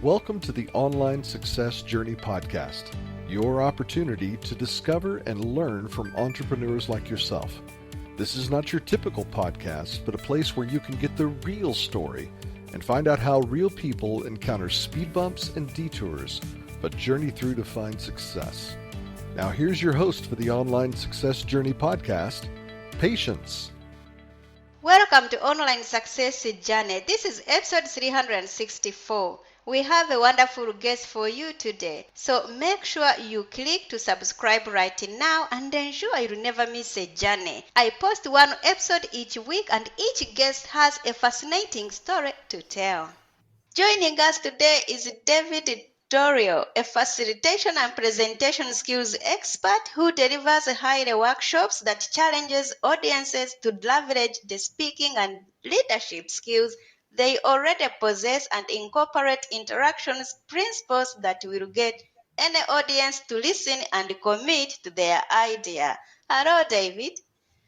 Welcome to the Online Success Journey podcast, your opportunity to discover and learn from entrepreneurs like yourself. This is not your typical podcast, but a place where you can get the real story and find out how real people encounter speed bumps and detours, but journey through to find success. Now here's your host for the Online Success Journey podcast, Patience. Welcome to Online Success Journey. This is episode 364. We have a wonderful guest for you today. So make sure you click to subscribe right now and ensure you never miss a journey. I post one episode each week and each guest has a fascinating story to tell. Joining us today is David Doerrier, a facilitation and presentation skills expert who delivers high workshops that challenges audiences to leverage the speaking and leadership skills they already possess and incorporate interactions principles that will get any audience to listen and commit to their idea. Hello, David.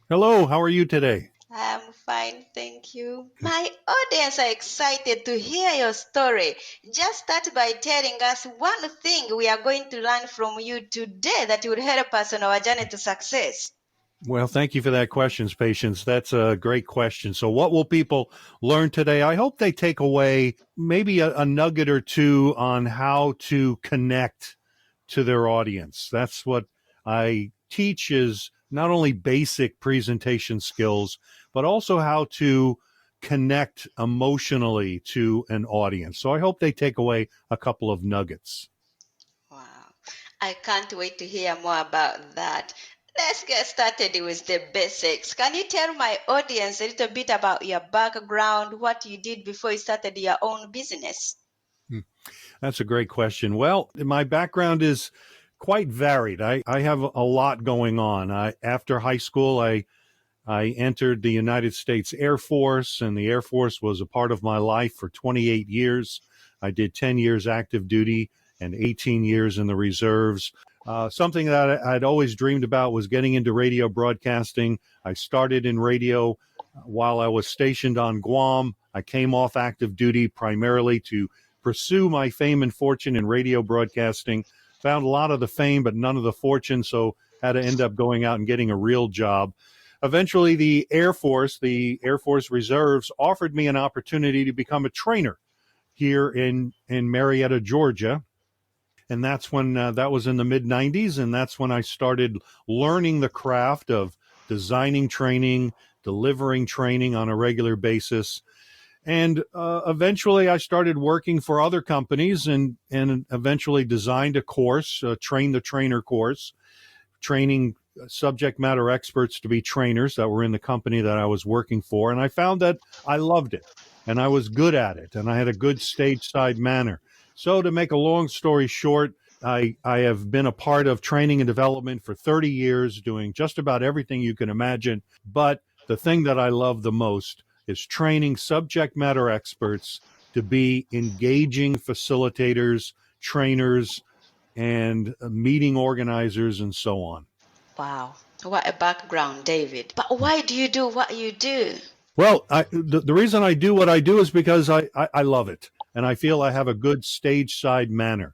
Hello, how are you today? I'm fine, thank you. My audience are excited to hear your story. Just start by telling us one thing we are going to learn from you today that will help us on our journey to success. Well, thank you for that question, Patience. That's a great question. So what will people learn today? I hope they take away maybe a nugget or two on how to connect to their audience. That's what I teach, is not only basic presentation skills, but also how to connect emotionally to an audience. So I hope they take away a couple of nuggets. Wow, I can't wait to hear more about that. Let's get started with the basics. Can you tell my audience a little bit about your background, what you did before you started your own business? That's a great question. Well, my background is quite varied. I have a lot going on. After high school, I entered the United States Air Force, and the Air Force was a part of my life for 28 years. I did 10 years active duty and 18 years in the reserves. Something that I'd always dreamed about was getting into radio broadcasting. I started in radio while I was stationed on Guam. I came off active duty primarily to pursue my fame and fortune in radio broadcasting. Found a lot of the fame, but none of the fortune, so had to end up going out and getting a real job. Eventually, the Air Force Reserves, offered me an opportunity to become a trainer here in Marietta, Georgia. And that's when, that was in the mid-90s, and that's when I started learning the craft of designing training, delivering training on a regular basis. And eventually I started working for other companies and eventually designed a course, Train the Trainer course, training subject matter experts to be trainers that were in the company that I was working for. And I found that I loved it and I was good at it and I had a good stage side manner. So to make a long story short, I have been a part of training and development for 30 years, doing just about everything you can imagine. But the thing that I love the most is training subject matter experts to be engaging facilitators, trainers, and meeting organizers, and so on. Wow, what a background, David. But why do you do what you do? Well, the reason I do what I do is because I love it, and I feel I have a good stage side manner.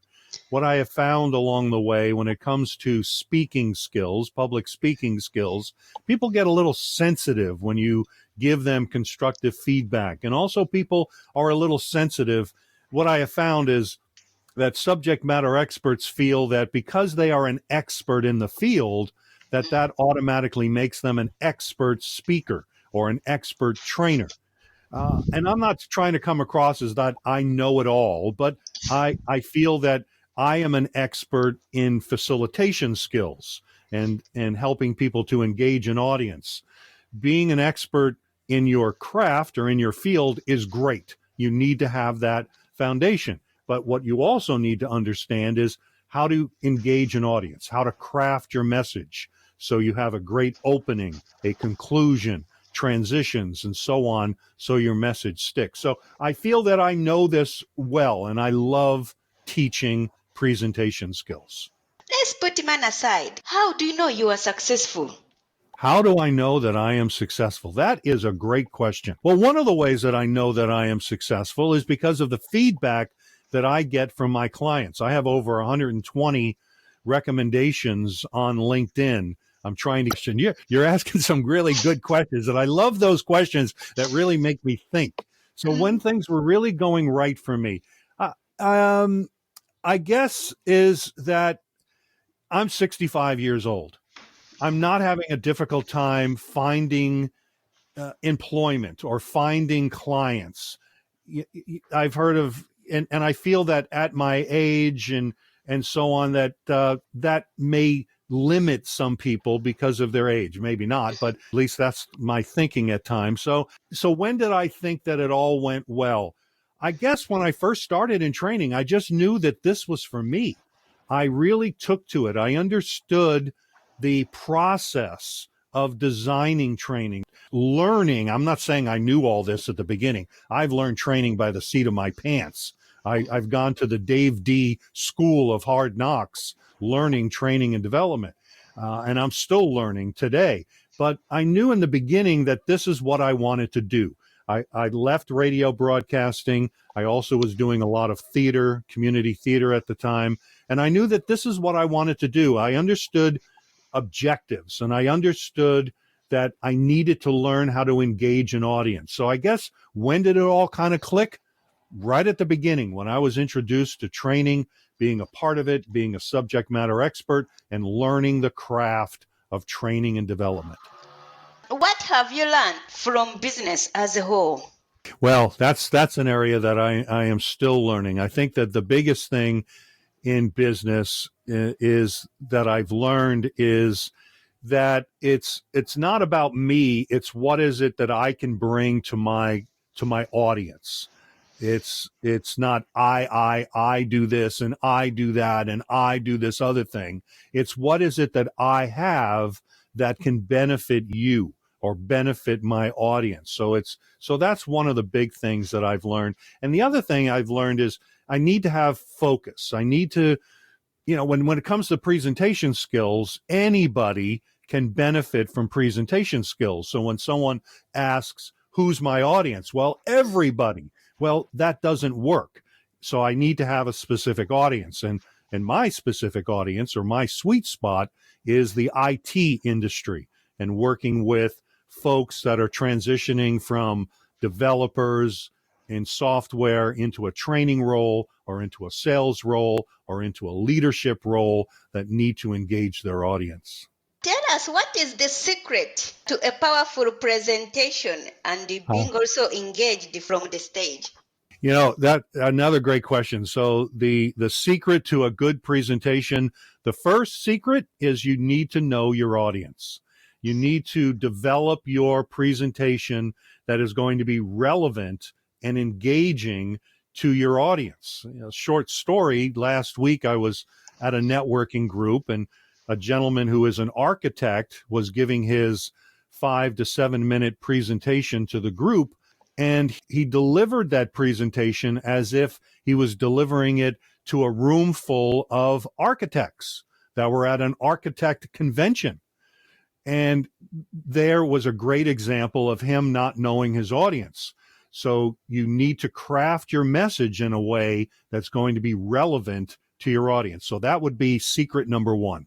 What I have found along the way when it comes to speaking skills, public speaking skills, people get a little sensitive when you give them constructive feedback. And also people are a little sensitive. What I have found is that subject matter experts feel that because they are an expert in the field, that automatically makes them an expert speaker or an expert trainer. And I'm not trying to come across as that I know it all, but I feel that I am an expert in facilitation skills and helping people to engage an audience. Being an expert in your craft or in your field is great. You need to have that foundation. But what you also need to understand is how to engage an audience, how to craft your message so you have a great opening, a conclusion, transitions, and so on, so your message sticks. So I feel that I know this well, and I love teaching presentation skills. Let's put man aside. How do you know you are successful? How do I know that I am successful? That is a great question. Well, one of the ways that I know that I am successful is because of the feedback that I get from my clients. I have over 120 recommendations on LinkedIn. I'm trying to, you're asking some really good questions, and I love those questions that really make me think. So when things were really going right for me, I guess is that I'm 65 years old. I'm not having a difficult time finding employment or finding clients. I've heard of, and I feel that at my age and so on, that that may limit some people because of their age. Maybe not, but at least that's my thinking at times. So when did I think that it all went well? I guess when I first started in training, I just knew that this was for me. I really took to it. I understood the process of designing training, learning. I'm not saying I knew all this at the beginning. I've learned training by the seat of my pants. I've gone to the Dave D School of Hard Knocks, learning training and development. And I'm still learning today. But I knew in the beginning that this is what I wanted to do. I left radio broadcasting. I also was doing a lot of theater, community theater at the time. And I knew that this is what I wanted to do. I understood objectives, and I understood that I needed to learn how to engage an audience. So I guess when did it all kind of click? Right at the beginning, when I was introduced to training, being a part of it, being a subject matter expert, and learning the craft of training and development. What have you learned from business as a whole? Well, that's an area that I am still learning. I think that the biggest thing in business is that I've learned is that it's not about me. It's what is it that I can bring to my audience. It's not I do this and I do that and I do this other thing. It's what is it that I have that can benefit you or benefit my audience. So that's one of the big things that I've learned. And the other thing I've learned is I need to have focus. I need to, when it comes to presentation skills, anybody can benefit from presentation skills. So when someone asks, who's my audience? Well, everybody. Well, that doesn't work. So I need to have a specific audience. And my specific audience, or my sweet spot, is the IT industry, and working with folks that are transitioning from developers in software into a training role or into a sales role or into a leadership role that need to engage their audience. Tell us, what is the secret to a powerful presentation and being also engaged from the stage? That another great question. So the secret to a good presentation, the first secret is you need to know your audience. You need to develop your presentation that is going to be relevant and engaging to your audience. Short story, last week I was at a networking group, and a gentleman who is an architect was giving his 5 to 7 minute presentation to the group, and he delivered that presentation as if he was delivering it to a room full of architects that were at an architect convention. And there was a great example of him not knowing his audience. So you need to craft your message in a way that's going to be relevant to your audience. So that would be secret number one.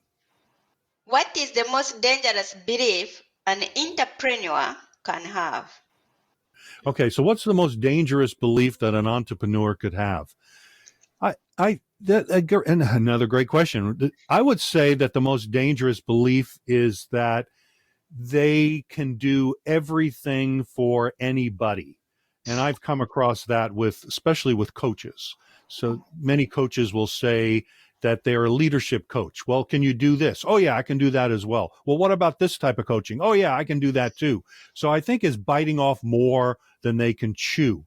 What is the most dangerous belief an entrepreneur can have? Okay, so what's the most dangerous belief that an entrepreneur could have? And another great question. I would say that the most dangerous belief is that they can do everything for anybody. And I've come across that especially with coaches. So many coaches will say that they're a leadership coach. Well, can you do this? Oh yeah, I can do that as well. Well, what about this type of coaching? Oh yeah, I can do that too. So I think it's biting off more than they can chew.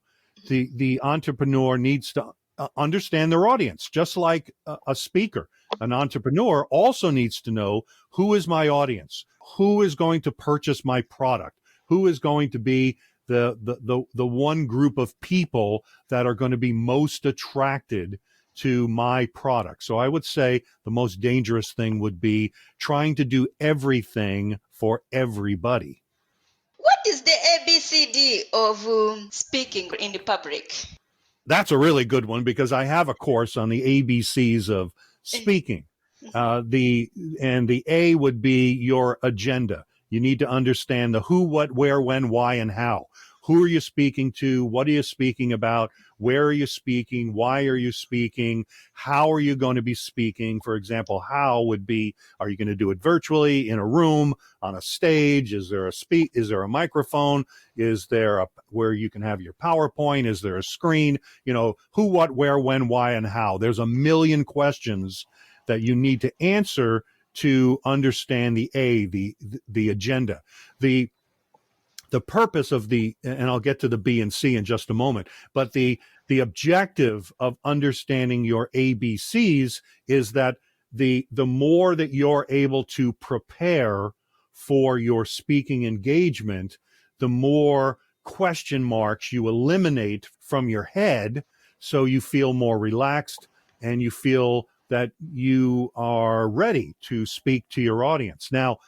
The entrepreneur needs to understand their audience, just like a speaker. An entrepreneur also needs to know, who is my audience? Who is going to purchase my product? Who is going to be the one group of people that are going to be most attracted to my product? So I would say the most dangerous thing would be trying to do everything for everybody. What is the ABCD of speaking in the public? That's a really good one because I have a course on the ABCs of speaking. The A would be your agenda. You need to understand the who, what, where, when, why, and how. Who are you speaking to? What are you speaking about? Where are you speaking? Why are you speaking? How are you going to be speaking? For example, how would be, are you going to do it virtually, in a room, on a stage? Is there a microphone? Is there where you can have your PowerPoint? Is there a screen? Who, what, where, when, why, and how. There's a million questions that you need to answer to understand the agenda. The purpose of and I'll get to the B and C in just a moment, but the objective of understanding your ABCs is that the more that you're able to prepare for your speaking engagement, the more question marks you eliminate from your head, so you feel more relaxed and you feel that you are ready to speak to your audience. Now,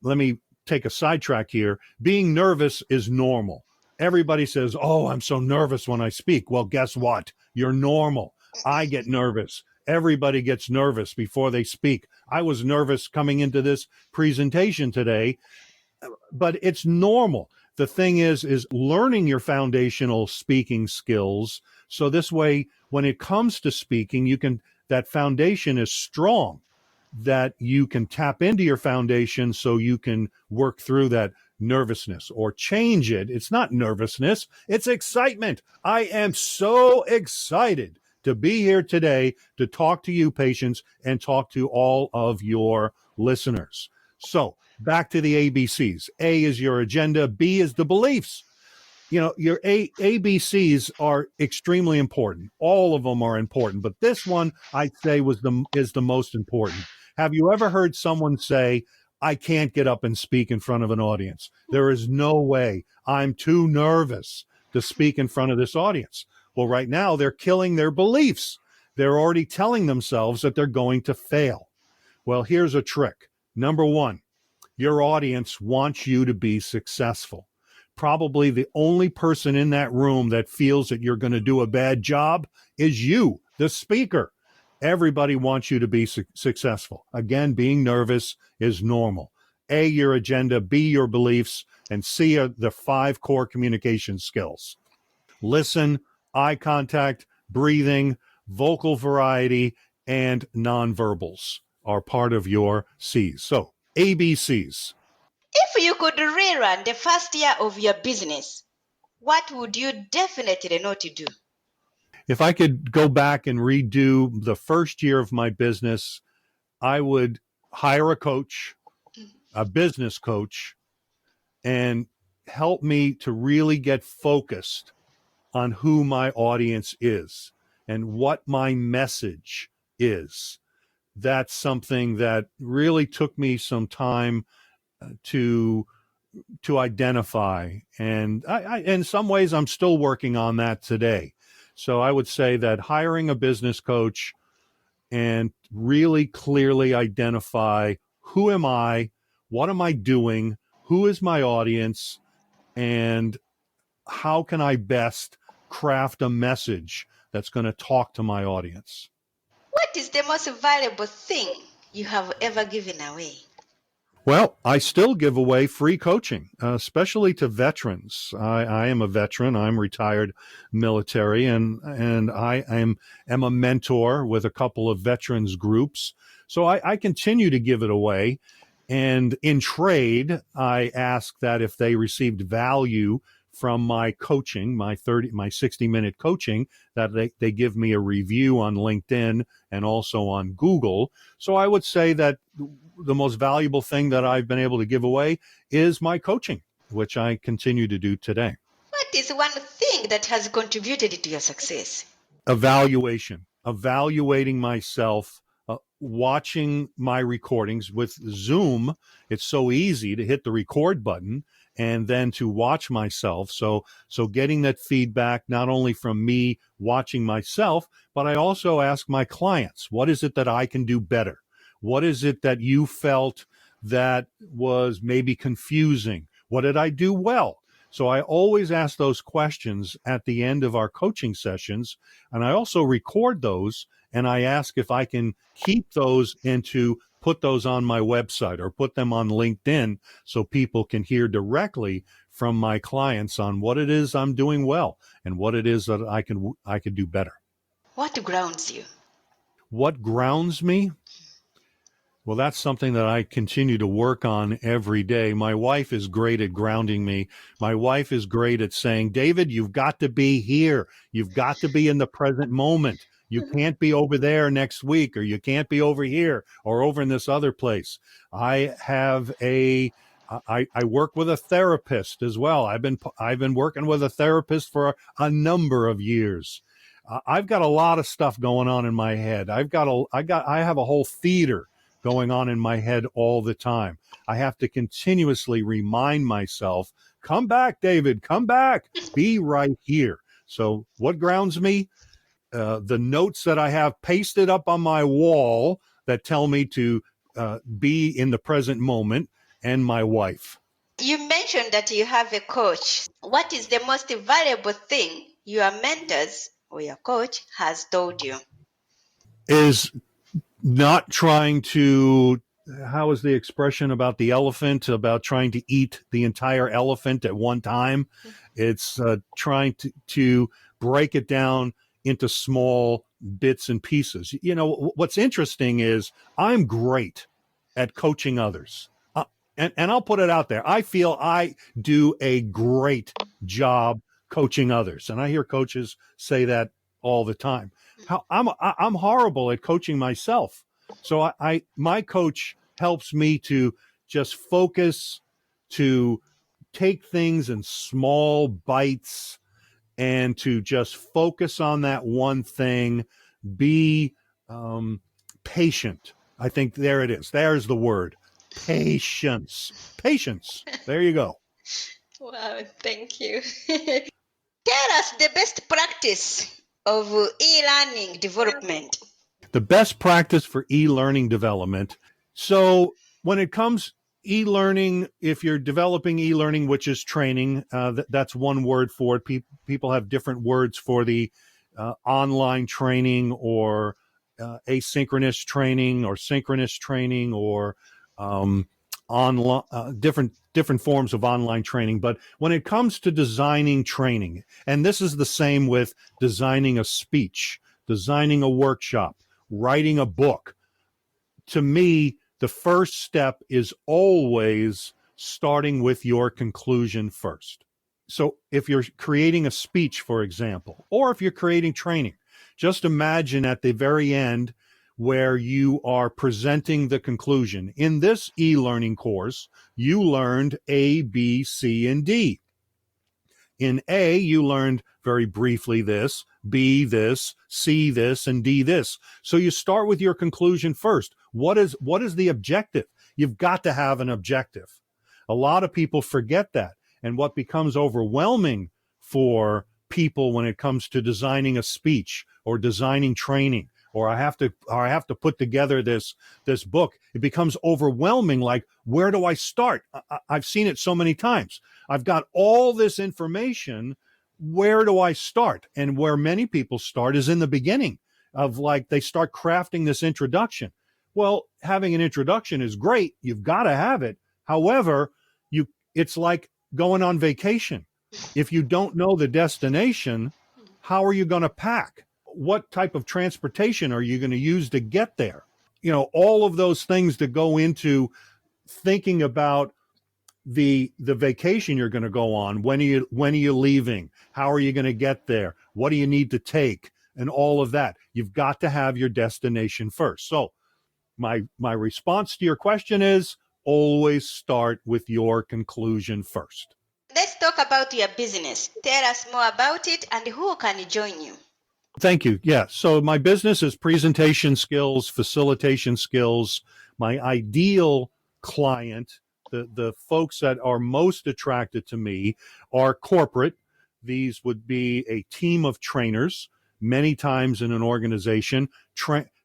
let me take a sidetrack here. Being nervous is normal. Everybody says, "Oh, I'm so nervous when I speak." Well, guess what? You're normal. I get nervous. Everybody gets nervous before they speak. I was nervous coming into this presentation today, but it's normal. The thing is learning your foundational speaking skills. So this way, when it comes to speaking, that foundation is strong, that you can tap into your foundation so you can work through that nervousness or change it. It's not nervousness, it's excitement. I am so excited to be here today to talk to you, patients, and talk to all of your listeners. So back to the ABCs. A is your agenda. B is the beliefs. Your ABCs are extremely important. All of them are important, but this one I'd say is the most important. Have you ever heard someone say, "I can't get up and speak in front of an audience. There is no way. I'm too nervous to speak in front of this audience"? Well, right now they're killing their beliefs. They're already telling themselves that they're going to fail. Well, here's a trick. Number one, your audience wants you to be successful. Probably the only person in that room that feels that you're going to do a bad job is you, the speaker. Everybody wants you to be successful. Again, being nervous is normal. A, your agenda. B, your beliefs. And C are the 5 core communication skills. Listen, eye contact, breathing, vocal variety, and nonverbals are part of your C's. So, ABCs. If you could rerun the first year of your business, what would you definitely know to do? If I could go back and redo the first year of my business, I would hire a coach, a business coach, and help me to really get focused on who my audience is and what my message is. That's something that really took me some time to identify. And I in some ways, I'm still working on that today. So I would say that hiring a business coach and really clearly identify, who am I, what am I doing, who is my audience, and how can I best craft a message that's going to talk to my audience. What is the most valuable thing you have ever given away? Well, I still give away free coaching, especially to veterans. I am a veteran. I'm retired military, and I am a mentor with a couple of veterans groups. So I continue to give it away. And in trade, I ask that if they received value from my coaching, my 60-minute coaching, that they give me a review on LinkedIn and also on Google. So I would say that the most valuable thing that I've been able to give away is my coaching, which I continue to do today. What is one thing that has contributed to your success? Evaluating myself, watching my recordings. With Zoom, it's so easy to hit the record button and then to watch myself. So getting that feedback, not only from me watching myself, but I also ask my clients, what is it that I can do better? What is it that you felt that was maybe confusing? What did I do well? So I always ask those questions at the end of our coaching sessions. And I also record those, and I ask if I can keep those and to put those on my website or put them on LinkedIn so people can hear directly from my clients on what it is I'm doing well and what it is that I can do better. What grounds you? What grounds me? Well, that's something that I continue to work on every day. My wife is great at grounding me. My wife is great at saying, David, you've got to be here. You've got to be in the present moment. You can't be over there next week, or you can't be over here or over in this other place. I work with a therapist as well. I've been working with a therapist for a number of years. I've got a lot of stuff going on in my head. I have a whole theater going on in my head all the time. I have to continuously remind myself, come back, David, come back, be right here. So what grounds me? The notes that I have pasted up on my wall that tell me to be in the present moment, and my wife. You mentioned that you have a coach. What is the most valuable thing your mentors or your coach has told you? Is not trying to, how is the expression about the elephant, about trying to eat the entire elephant at one time? It's trying to break it down into small bits and pieces. You know, what's interesting is I'm great at coaching others. And I'll put it out there. I feel I do a great job coaching others. And I hear coaches say that all the time. I'm horrible at coaching myself. So my coach helps me to just focus, to take things in small bites, and to just focus on that one thing, be patient. I think there it is. There's the word. Patience. Patience. There you go. Wow, thank you. Tell us the best practice of e-learning development. The best practice for e-learning development. So when it comes e-learning, if you're developing e-learning, which is training, that's one word for it. People have different words for the online training or asynchronous training or synchronous training or online different forms of online training. But when it comes to designing training, and this is the same with designing a speech, designing a workshop, writing a book, to me, the first step is always starting with your conclusion first. So if you're creating a speech, for example, or if you're creating training, just imagine at the very end where you are presenting the conclusion. In this e-learning course, you learned A, B, C, and D. In A, you learned very briefly this, B this, C this, and D this. So you start with your conclusion first. What is the objective? You've got to have an objective. A lot of people forget that. And what becomes overwhelming for people when it comes to designing a speech or designing training, or I have to put together this book, it becomes overwhelming. Like, where do I start? I've seen it so many times. I've got all this information. Where do I start? And where many people start is in the beginning of, like, they start crafting this introduction. Well, having an introduction is great. You've got to have it. However, it's like going on vacation. If you don't know the destination, how are you going to pack? What type of transportation are you going to use to get there? You know, all of those things that go into thinking about the vacation you're going to go on. When are you leaving? How are you going to get there? What do you need to take? And all of that. You've got to have your destination first. So my response to your question is always start with your conclusion first. Let's talk about your business. Tell us more about it and who can join you. Thank you. Yeah. So my business is presentation skills, facilitation skills. My ideal client, the folks that are most attracted to me, are corporate. These would be a team of trainers. Many times in an organization,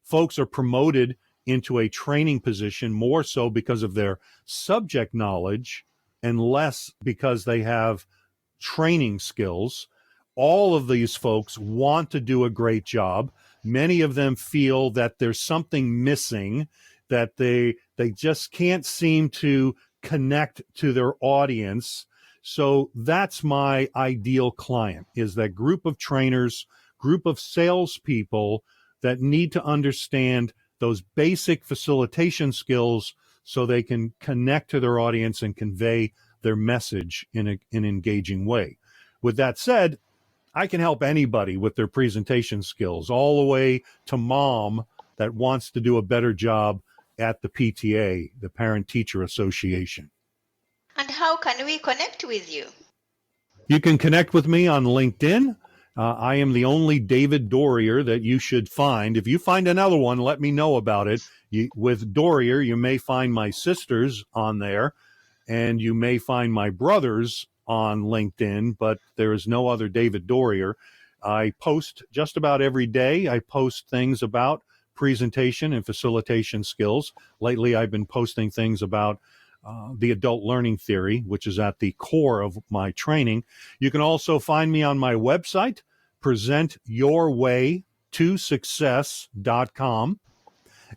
folks are promoted into a training position more so because of their subject knowledge and less because they have training skills. All of these folks want to do a great job. Many of them feel that there's something missing, that they just can't seem to connect to their audience. So that's my ideal client, is that group of trainers, group of salespeople that need to understand those basic facilitation skills so they can connect to their audience and convey their message in an engaging way. With that said, I can help anybody with their presentation skills, all the way to mom that wants to do a better job at the PTA, the Parent Teacher Association. And how can we connect with you? You can connect with me on LinkedIn. I am the only David Doerrier that you should find. If you find another one, let me know about it. With Doerrier, you may find my sisters on there, and you may find my brothers on LinkedIn, but there is no other David Doerrier. I post just about every day. I post things about presentation and facilitation skills. Lately, I've been posting things about the adult learning theory, which is at the core of my training. You can also find me on my website, presentyourwaytosuccess.com.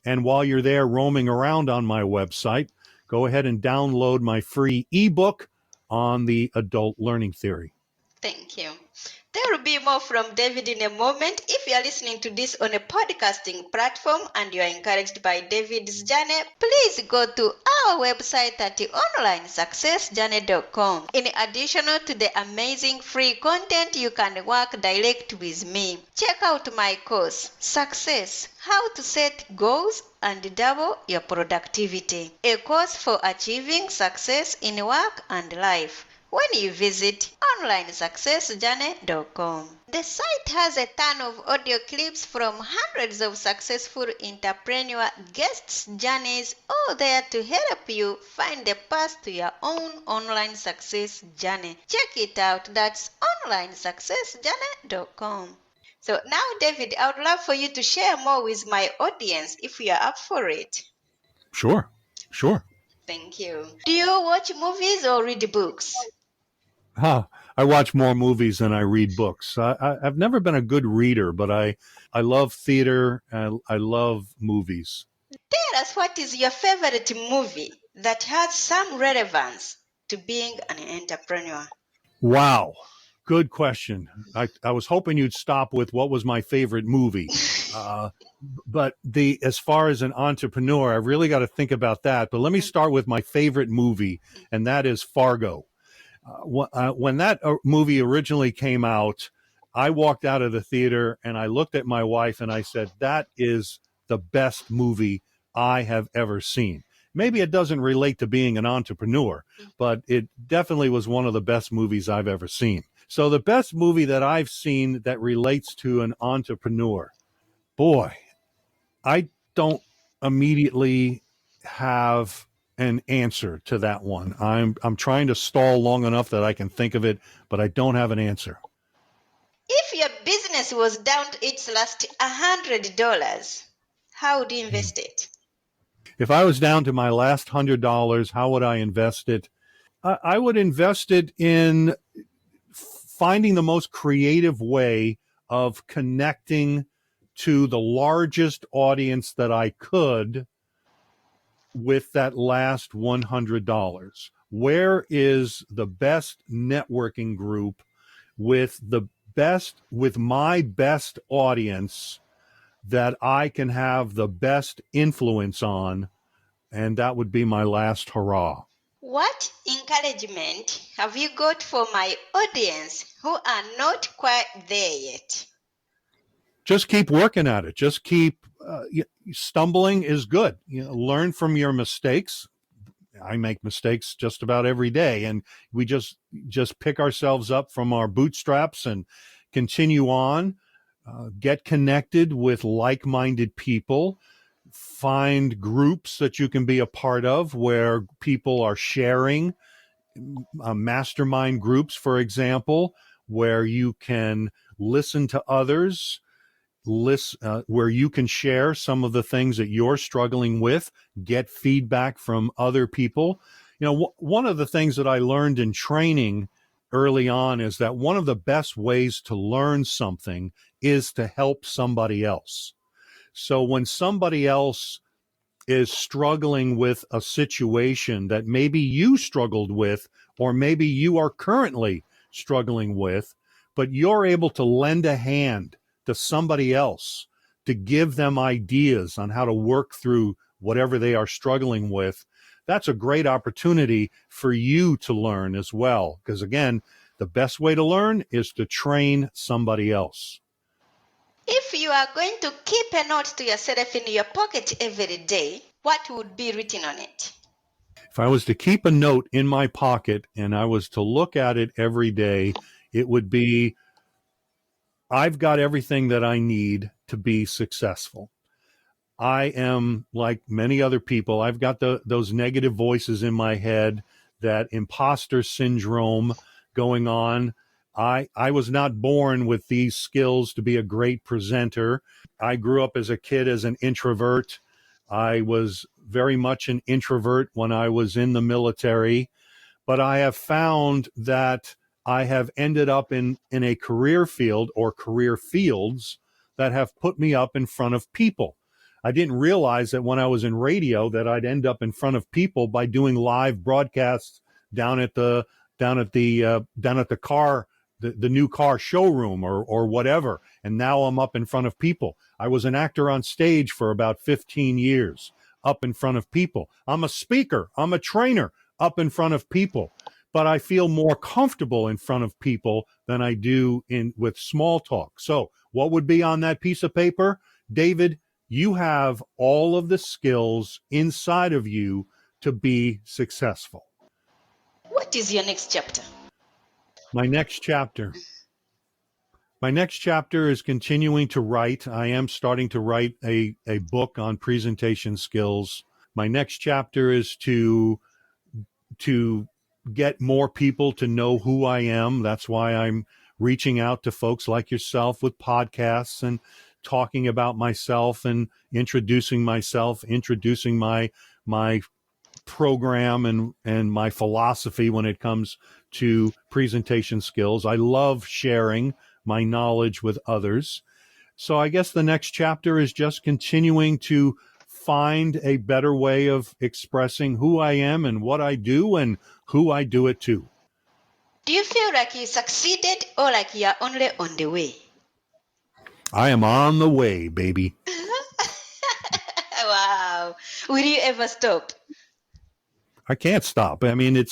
And while you're there roaming around on my website, go ahead and download my free ebook on the adult learning theory. Thank you. There will be more from David in a moment. If you are listening to this on a podcasting platform and you are encouraged by David's journey, please go to our website at onlinesuccessjourney.com. In addition to the amazing free content, you can work direct with me. Check out my course, Success: How to Set Goals and Double Your Productivity, a course for achieving success in work and life, when you visit onlinesuccessjourney.com. The site has a ton of audio clips from hundreds of successful entrepreneur guests' journeys, all there to help you find the path to your own online success journey. Check it out. That's onlinesuccessjourney.com. So now, David, I would love for you to share more with my audience if you are up for it. Sure. Thank you. Do you watch movies or read books? I watch more movies than I read books. I've never been a good reader, but I love theater. I love movies. Tell us, what is your favorite movie that has some relevance to being an entrepreneur? Wow. Good question. I was hoping you'd stop with what was my favorite movie. But as far as an entrepreneur, I've really got to think about that. But let me start with my favorite movie, and that is Fargo. When that movie originally came out, I walked out of the theater and I looked at my wife and I said, that is the best movie I have ever seen. Maybe it doesn't relate to being an entrepreneur, but it definitely was one of the best movies I've ever seen. So the best movie that I've seen that relates to an entrepreneur, boy, I don't immediately have an answer to that one. I'm trying to stall long enough that I can think of it, but I don't have an answer. If your business was down to its last $100, how would you invest it? If I was down to my last $100, how would I invest it? I would invest it in finding the most creative way of connecting to the largest audience that I could with that last $100. Where is the best networking group with my best audience that I can have the best influence on? And that would be my last hurrah. What encouragement have you got for my audience who are not quite there yet? Just keep working at it. Just keep stumbling is good. Learn from your mistakes. I make mistakes just about every day, and we just pick ourselves up from our bootstraps and continue on. Get connected with like-minded people. Find groups that you can be a part of where people are sharing. Mastermind groups, for example, where you can listen to others, where you can share some of the things that you're struggling with, get feedback from other people. One of the things that I learned in training early on is that one of the best ways to learn something is to help somebody else. So when somebody else is struggling with a situation that maybe you struggled with, or maybe you are currently struggling with, but you're able to lend a hand to somebody else to give them ideas on how to work through whatever they are struggling with, that's a great opportunity for you to learn as well. Because again, the best way to learn is to train somebody else. If you are going to keep a note to yourself in your pocket every day, what would be written on it? If I was to keep a note in my pocket and I was to look at it every day, it would be, I've got everything that I need to be successful. I am like many other people. I've got those negative voices in my head, that imposter syndrome going on. I was not born with these skills to be a great presenter. I grew up as a kid as an introvert. I was very much an introvert when I was in the military, but I have found that I have ended up in a career field or career fields that have put me up in front of people. I didn't realize that when I was in radio that I'd end up in front of people by doing live broadcasts down at the car, the new car showroom or whatever. And now I'm up in front of people. I was an actor on stage for about 15 years, up in front of people. I'm a speaker. I'm a trainer, up in front of people. But I feel more comfortable in front of people than I do with small talk. So what would be on that piece of paper? David, you have all of the skills inside of you to be successful. What is your next chapter? My next chapter is continuing to write. I am starting to write a book on presentation skills. My next chapter is to get more people to know who I am. That's why I'm reaching out to folks like yourself with podcasts and talking about myself and introducing myself, introducing my program and my philosophy when it comes to presentation skills. I love sharing my knowledge with others. So I guess the next chapter is just continuing to find a better way of expressing who I am and what I do and who I do it to. Do you feel like you succeeded or like you are only on the way? I am on the way, baby. Wow. Will you ever stop? I can't stop. I mean,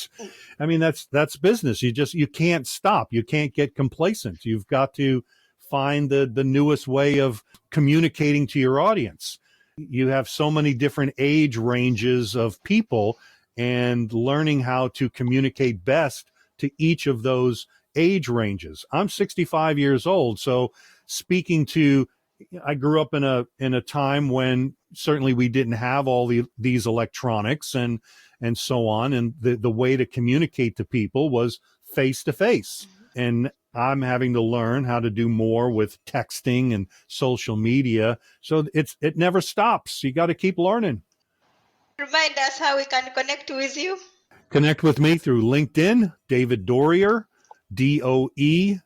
that's business. You can't stop. You can't get complacent. You've got to find the newest way of communicating to your audience. You have so many different age ranges of people, and learning how to communicate best to each of those age ranges. I'm 65 years old, so I grew up in a time when certainly we didn't have all these electronics and so on, and the way to communicate to people was face to face. And I'm having to learn how to do more with texting and social media. So it never stops. You got to keep learning. Remind us how we can connect with you. Connect with me through LinkedIn, David Doerrier, Doerrier.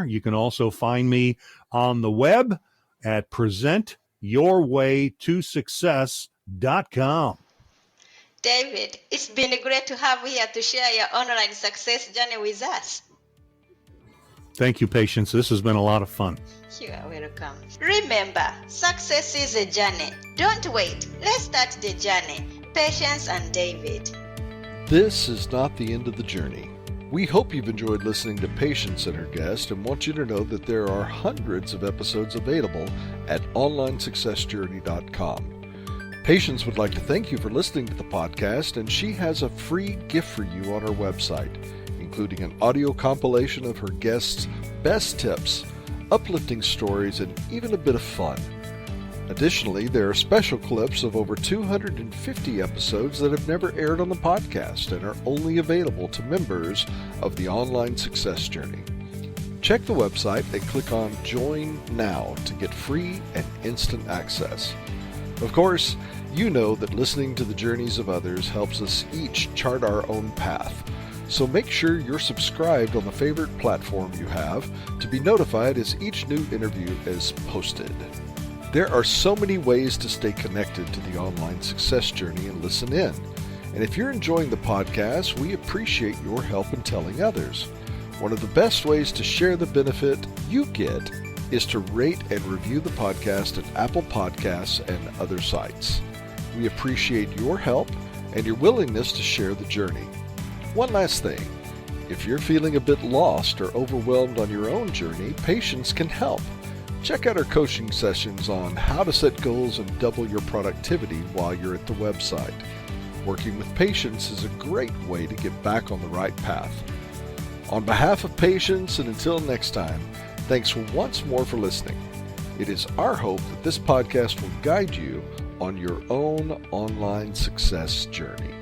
You can also find me on the web at presentyourwaytosuccess.com. David, it's been great to have you here to share your online success journey with us. Thank you, Patience. This has been a lot of fun. You are welcome. Remember, success is a journey. Don't wait. Let's start the journey. Patience and David. This is not the end of the journey. We hope you've enjoyed listening to Patience and her guest, and want you to know that there are hundreds of episodes available at onlinesuccessjourney.com. Patience would like to thank you for listening to the podcast, and she has a free gift for you on her website, including an audio compilation of her guests' best tips, uplifting stories, and even a bit of fun. Additionally, there are special clips of over 250 episodes that have never aired on the podcast and are only available to members of the Online Success Journey. Check the website and click on Join Now to get free and instant access. Of course, you know that listening to the journeys of others helps us each chart our own path. So make sure you're subscribed on the favorite platform you have to be notified as each new interview is posted. There are so many ways to stay connected to the online success journey and listen in. And if you're enjoying the podcast, we appreciate your help in telling others. One of the best ways to share the benefit you get is to rate and review the podcast at Apple Podcasts and other sites. We appreciate your help and your willingness to share the journey. One last thing. If you're feeling a bit lost or overwhelmed on your own journey, Patience can help. Check out our coaching sessions on how to set goals and double your productivity while you're at the website. Working with Patience is a great way to get back on the right path. On behalf of Patience, and until next time, thanks once more for listening. It is our hope that this podcast will guide you on your own online success journey.